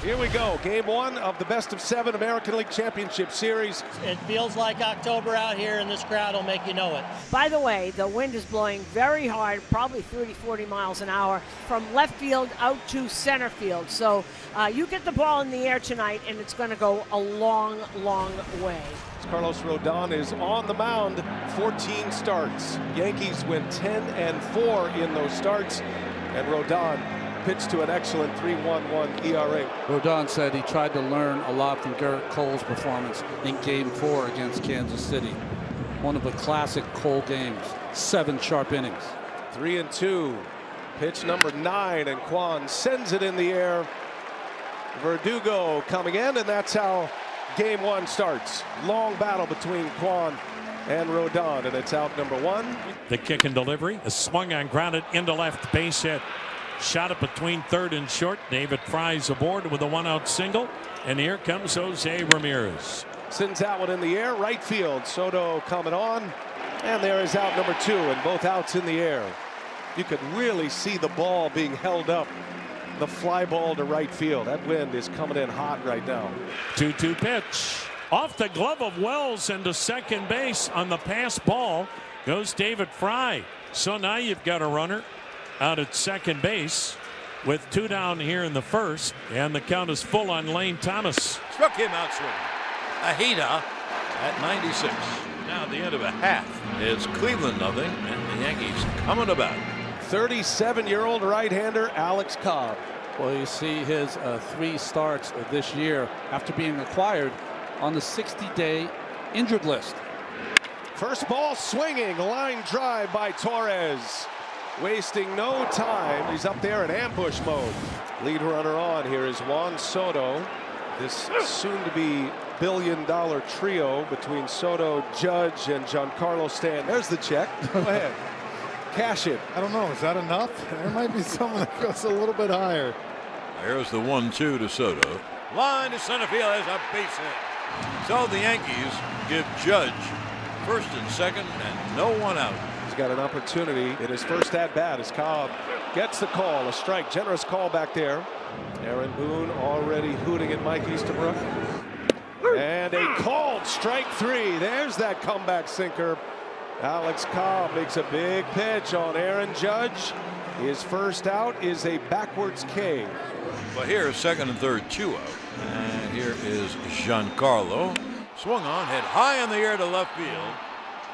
Here we go. Game 1 of the best-of-7 American League Championship Series. It feels like October out here, and this crowd will make you know it. By the way, the wind is blowing very hard, probably 30, 40 miles an hour, from left field out to center field. So you get the ball in the air tonight, and it's going to go a long, long way. Carlos Rodón is on the mound, 14 starts. Yankees win 10-4 in those starts, and Rodón pitched to an excellent 3.11 ERA. Rodón said he tried to learn a lot from Garrett Cole's performance in Game 4 against Kansas City. One of the classic Cole games, 7 sharp innings. 3-2, pitch number 9, and Kwan sends it in the air. Verdugo coming in, and that's how Game 1 starts. Long battle between Kwan and Rodón, and it's out number 1. The kick and delivery, a swung on, grounded into left, base hit. Shot it between third and short. David Fry's aboard with a 1-out single, and here comes Jose Ramirez. Sends that one in the air, right field. Soto coming on, and there is out number 2, and both outs in the air. You could really see the ball being held up. The fly ball to right field. That wind is coming in hot right now. 2-2 pitch. Off the glove of Wells into second base. On the pass ball goes David Fry. So now you've got a runner out at second base with 2 down here in the first, and the count is full on Lane Thomas. Struck him out swinging. A heater at 96. Now at the end of a half. It's Cleveland nothing, and the Yankees coming about. 37-year-old right-hander Alex Cobb. Well, you see his 3 starts this year after being acquired on the 60-day injured list. First ball swinging, line drive by Torres. Wasting no time. He's up there in ambush mode. Lead runner on. Here is Juan Soto. This soon-to-be billion-dollar trio between Soto, Judge, and Giancarlo Stanton. There's the check. Go ahead. Cash it. I don't know. Is that enough? There might be someone that goes a little bit higher. There's the 1-2 to Soto. Line to center field as a base hit. So the Yankees give Judge first and second, and no one out. He's got an opportunity in his first at-bat as Cobb gets the call. A strike. Generous call back there. Aaron Boone already hooting at Mike Easterbrook. And a called strike 3. There's that comeback sinker. Alex Cobb makes a big pitch on Aaron Judge. His first out is a backwards K. But here, second and third, 2 out. And here is Giancarlo. Swung on, hit high in the air to left field.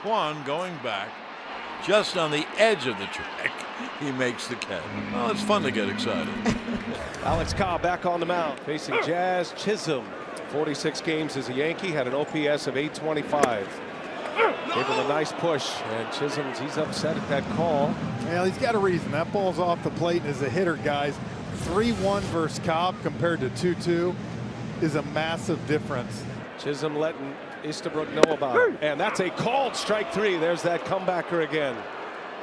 Kwan going back. Just on the edge of the track, he makes the catch. Well, it's fun to get excited. Alex Cobb back on the mound, facing Jazz Chisholm. 46 games as a Yankee, had an OPS of 825. Gave him a nice push, and Chisholm, he's upset at that call. Well, he's got a reason. That ball's off the plate, and as a hitter, guys, 3-1 versus Cobb compared to 2-2 is a massive difference. Chisholm letting Easterbrook know about it. And that's a called strike 3. There's that comebacker again.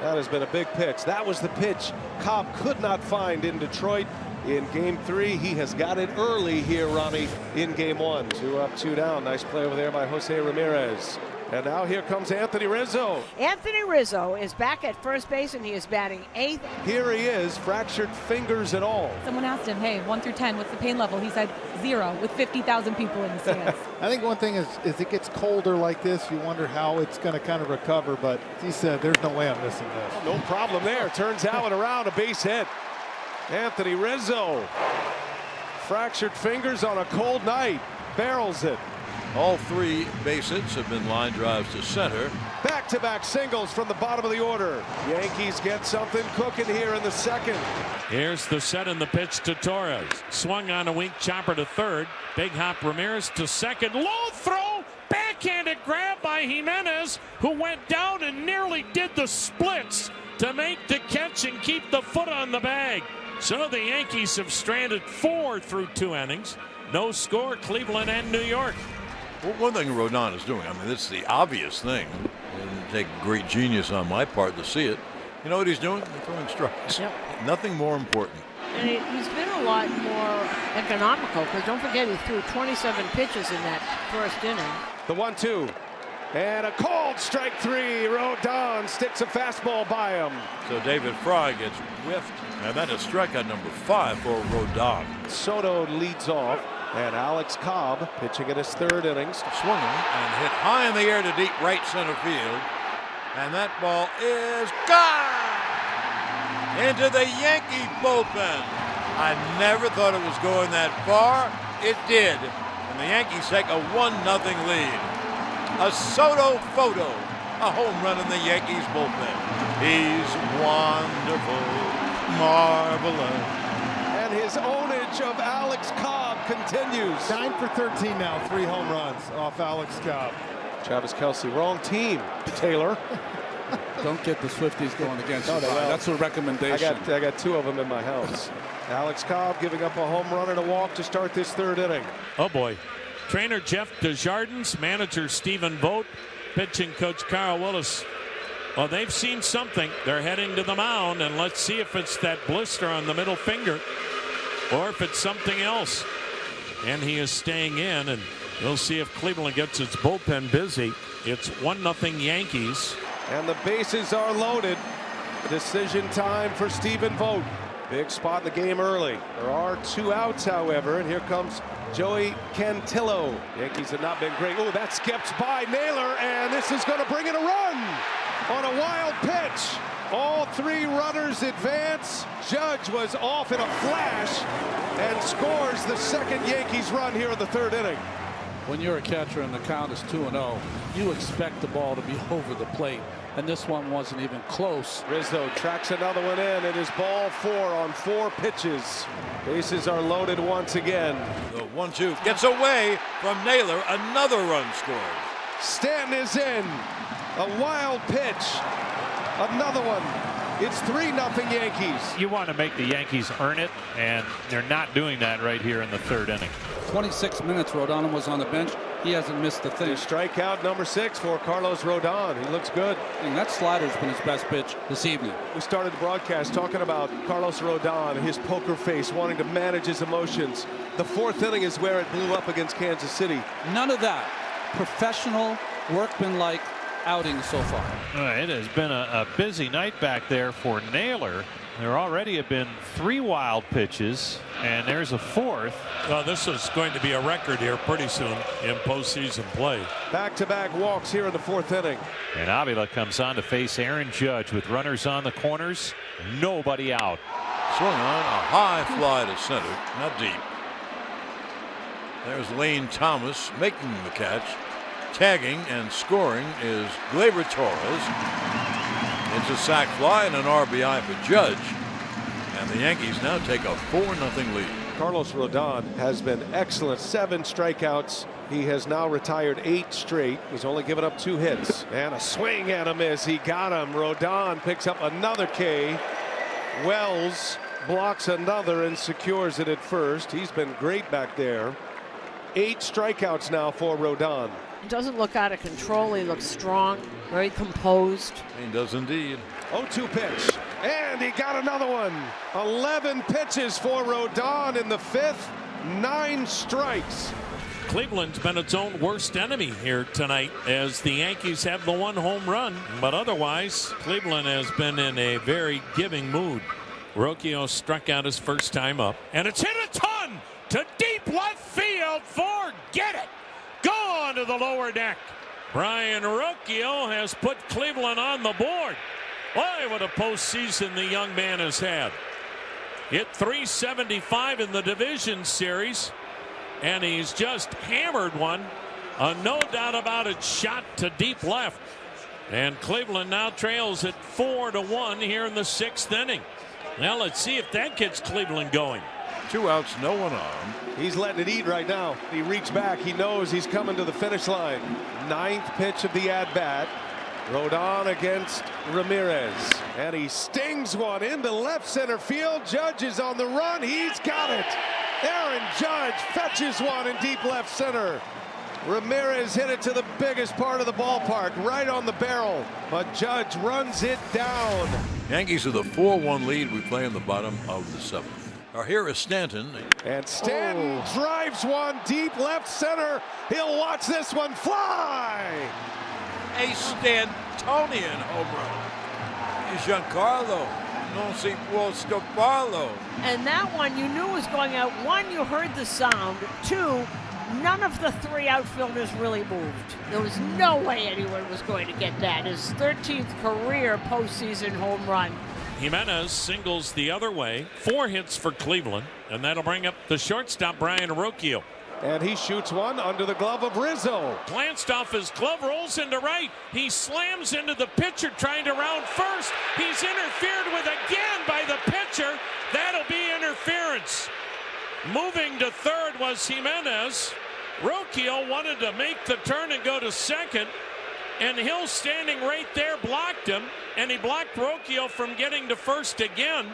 That has been a big pitch. That was the pitch Cobb could not find in Detroit in Game 3. He has got it early here, Rami, in Game 1. 2 up, 2 down. Nice play over there by Jose Ramirez. And now here comes Anthony Rizzo. Anthony Rizzo is back at first base, and he is batting 8th. Here he is, fractured fingers and all. Someone asked him, hey, 1 through 10, what's the pain level? He said 0 with 50,000 people in the stands. I think one thing is it gets colder like this, you wonder how it's going to kind of recover, but he said there's no way I'm missing this. No problem there. Turns out and around, a base hit. Anthony Rizzo. Fractured fingers on a cold night. Barrels it. All 3 base hits have been line drives to center. Back-to-back singles from the bottom of the order. Yankees get something cooking here in the second. Here's the set and the pitch to Torres. Swung on a weak chopper to third. Big hop Ramirez to second. Low throw. Backhanded grab by Jimenez, who went down and nearly did the splits to make the catch and keep the foot on the bag. So the Yankees have stranded 4 through 2 innings. No score, Cleveland and New York. Well, one thing Rodón is doing, I mean, it's the obvious thing. It didn't take great genius on my part to see it. You know what he's doing? He's throwing strikes. Yep. Nothing more important. And he's been a lot more economical, because don't forget he threw 27 pitches in that first inning. The 1-2. And a called strike 3. Rodón sticks a fastball by him. So David Fry gets whiffed, and that is strikeout number 5 for Rodón. Soto leads off, and Alex Cobb pitching in his 3rd innings. Swinging and hit high in the air to deep right center field. And that ball is gone into the Yankee bullpen. I never thought it was going that far. It did. And the Yankees take a 1-0 lead. A Soto photo, a home run in the Yankees bullpen. He's wonderful, marvelous. And his ownage of Alex Cobb continues. 9 for 13 now, 3 home runs off Alex Cobb. Travis Kelce, wrong team, Taylor. Don't get the Swifties going against No, you. they will. That's a recommendation. I got 2 of them in my house. Alex Cobb giving up a home run and a walk to start this 3rd inning. Oh boy. Trainer Jeff Desjardins, manager Stephen Vogt, pitching coach Carl Willis. Well, they've seen something. They're heading to the mound, and let's see if it's that blister on the middle finger or if it's something else. And he is staying in, and we'll see if Cleveland gets its bullpen busy. It's 1-0 Yankees. And the bases are loaded. Decision time for Stephen Vogt. Big spot in the game early. There are 2 outs, however, and here comes Joey Cantillo. Yankees have not been great. Oh, that skips by Naylor, and this is going to bring in a run on a wild pitch. All 3 runners advance. Judge was off in a flash and scores the 2nd Yankees run here in the 3rd inning. When you're a catcher and the count is 2-0, you expect the ball to be over the plate. And this one wasn't even close. Rizzo tracks another one in. It is ball 4 on 4 pitches. Bases are loaded once again. The 1-2 gets away from Naylor. Another run scored. Stanton is in. A wild pitch. Another one. It's 3-0 Yankees. You want to make the Yankees earn it, and they're not doing that right here in the 3rd inning. 26 minutes Rodón was on the bench. He hasn't missed a thing. Strikeout number 6 for Carlos Rodón. He looks good. And that slider's been his best pitch this evening. We started the broadcast talking about Carlos Rodón, his poker face, wanting to manage his emotions. The 4th inning is where it blew up against Kansas City. None of that. Professional, workmanlike outing so far. It has been a busy night back there for Naylor. There already have been 3 wild pitches, and there's a 4th. Well, this is going to be a record here pretty soon in postseason play. Back-to-back walks here in the 4th inning. And Avila comes on to face Aaron Judge with runners on the corners. Nobody out. Swung on a high fly to center, not deep. There's Lane Thomas making the catch. Tagging and scoring is Gleyber Torres. It's a sac fly and an RBI for Judge. And the Yankees now take a 4-0 lead. Carlos Rodón has been excellent. 7 strikeouts. He has now retired 8 straight. He's only given up 2 hits. And a swing and a miss. He got him. Rodón picks up another K. Wells blocks another and secures it at first. He's been great back there. 8 strikeouts now for Rodón. He doesn't look out of control. He looks strong, very composed. He does indeed. 0-2 pitch. And he got another one. 11 pitches for Rodón in the 5th. 9 strikes. Cleveland's been its own worst enemy here tonight as the Yankees have the 1 home run. But otherwise, Cleveland has been in a very giving mood. Rocchio struck out his first time up. And it's hit a ton to deep left field. Forget it. Gone to the lower deck. Brian Rocchio has put Cleveland on the board. Boy, what a postseason the young man has had. Hit .375 in the division series, and he's just hammered one. No doubt about it, shot to deep left. And Cleveland now trails at 4-1 here in the 6th inning. Now let's see if that gets Cleveland going. 2 outs, no one on. He's letting it eat right now. He reached back. He knows he's coming to the finish line. 9th pitch of the at-bat. Rodón against Ramirez. And he stings one into left center field. Judge is on the run. He's got it. Aaron Judge fetches one in deep left center. Ramirez hit it to the biggest part of the ballpark, right on the barrel. But Judge runs it down. Yankees with a 4-1 lead. We play in the bottom of the 7th. Here is Stanton. And Stanton drives one deep left center. He'll watch this one fly. A Stantonian home run. Giancarlo non si può stopparlo. And that one you knew was going out. One, you heard the sound. Two, none of the three outfielders really moved. There was no way anyone was going to get that. His 13th career postseason home run. Jimenez singles the other way. 4 hits for Cleveland, and that'll bring up the shortstop, Brian Arocchio. And he shoots one under the glove of Rizzo. Glanced off his glove, rolls into right. He slams into the pitcher trying to round first. He's interfered with again by the pitcher. That'll be interference. Moving to third was Jimenez. Arocchio wanted to make the turn and go to second, and Hill standing right there blocked him, and he blocked Arocchio from getting to first again.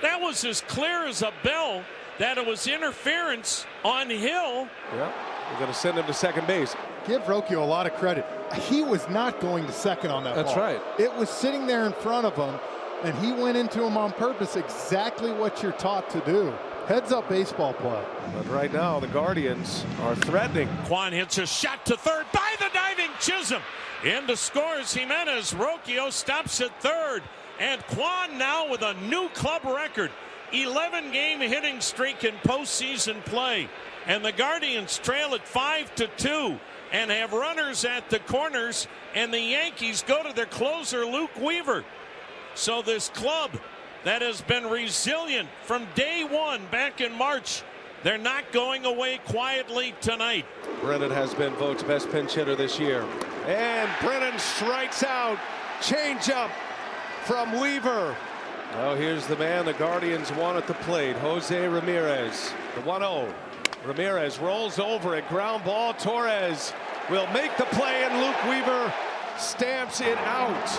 That was as clear as a bell that it was interference on Hill. Yeah, we're going to send him to second base. Give Arocchio a lot of credit. He was not going to second on that ball. That's right. It was sitting there in front of him, and he went into him on purpose, exactly what you're taught to do. Heads up baseball play. But right now, the Guardians are threatening. Kwan hits a shot to third by the diving Chisholm. Into scores Jimenez. Arocchio stops at third. And Kwan now with a new club record. 11-game hitting streak in postseason play. And the Guardians trail at 5-2 and have runners at the corners. And the Yankees go to their closer, Luke Weaver. So this club that has been resilient from day one back in March, they're not going away quietly tonight. Brennan has been voted best pinch hitter this year. And Brennan strikes out. Changeup from Weaver. Oh, here's the man the Guardians want at the plate, Jose Ramirez. The 1-0. Ramirez rolls over it. Ground ball. Torres will make the play, and Luke Weaver stamps it out.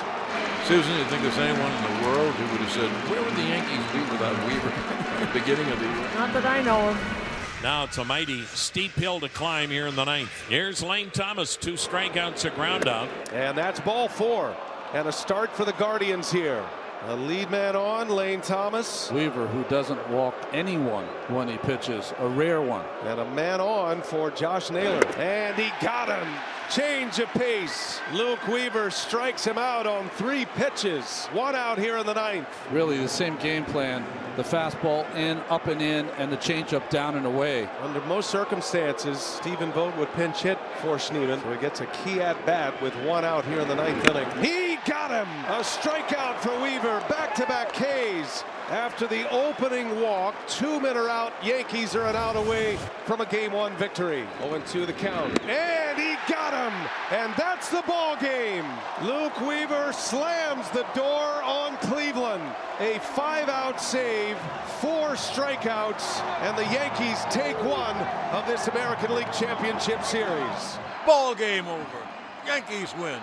Susan, you think there's anyone in the world who would have said, where would the Yankees be without Weaver at the beginning of the year? Not that I know of. Now it's a mighty steep hill to climb here in the ninth. Here's Lane Thomas, 2 strikeouts, a ground out. And that's ball 4. And a start for the Guardians here. A lead man on, Lane Thomas. Weaver, who doesn't walk anyone when he pitches, a rare one. And a man on for Josh Naylor. And he got him. Change of pace. Luke Weaver strikes him out on 3 pitches. 1 out here in the ninth. Really the same game plan. The fastball in, up and in, and the changeup down and away. Under most circumstances, Stephen Vogt would pinch hit for Schneemann. So he gets a key at bat with 1 out here in the ninth inning. He got him. A strikeout for Weaver. Back-to-back Ks. After the opening walk, 2 men are out. Yankees are an out away from a Game 1 victory. 0-2 the count. And he got him. And that's the ball game. Luke Weaver slams the door on Cleveland. A 5-out save, 4 strikeouts, and the Yankees take 1 of this American League Championship Series. Ball game over. Yankees win.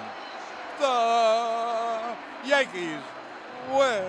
The Yankees win.